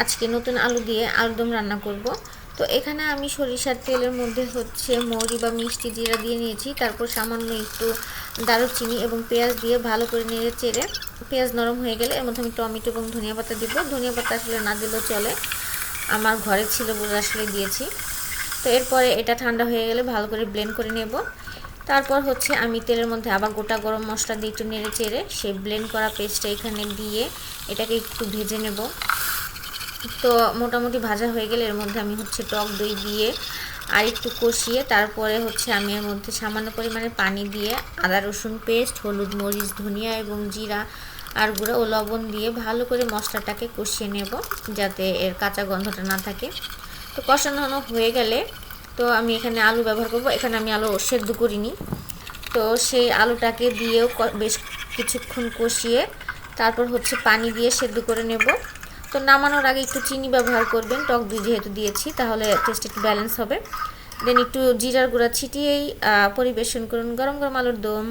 আজকে নতুন আলু দিয়ে আলুদম রান্না করব। তো এখানে আমি সরিষার তেলের মধ্যে হচ্ছে মৌরি বা মিষ্টি জিরা দিয়ে নিয়েছি, তারপর সামান্য একটু দারুচিনি এবং পেঁয়াজ দিয়ে ভালো করে নেড়ে চেড়ে পেঁয়াজ নরম হয়ে গেলে এর মধ্যে আমি টমেটো এবং ধনিয়া পাতা দিব। ধনিয়া পাতা আসলে না দিলেও চলে, আমার ঘরে ছিল বলে আসলে দিয়েছি। তো এরপরে এটা ঠান্ডা হয়ে গেলে ভালো করে ব্লেন্ড করে নেব। তারপর হচ্ছে আমি তেলের মধ্যে আবার গোটা গরম মশলা দিয়ে একটু নেড়ে চেড়ে সেই ব্লেন্ড করা পেস্টটা এখানে দিয়ে এটাকে একটু ভেজে নেব। তো মোটামুটি ভাজা হয়ে গেলে এর মধ্যে আমি হচ্ছে টক দই দিয়ে আর একটু কষিয়ে তারপরে হচ্ছে আমি এর মধ্যে সামান্য পরিমাণে পানি দিয়ে আদা রসুন পেস্ট, হলুদ মরিচ ধনিয়া এবং জিরা আর গুঁড়া ও লবণ দিয়ে ভালো করে মশলাটাকে কষিয়ে নেব যাতে এর কাঁচা গন্ধটা না থাকে। তো কষানো হয়ে গেলে তো আমি এখানে আলু ব্যবহার করব। এখানে আমি আলু সেদ্ধ করিনি, তো সেই আলুটাকে দিয়েও বেশ কিছুক্ষণ কষিয়ে তারপর হচ্ছে পানি দিয়ে সেদ্ধ করে নেব। তো নামানোর আগে একটু চিনি ব্যবহার করবেন, টক দই যেহেতু দিয়েছি তাহলে টেস্ট একটু ব্যালেন্স হবে। দেন একটু জিরার গুঁড়া ছিটিয়েই পরিবেশন করুন গরম গরম আলুর দম।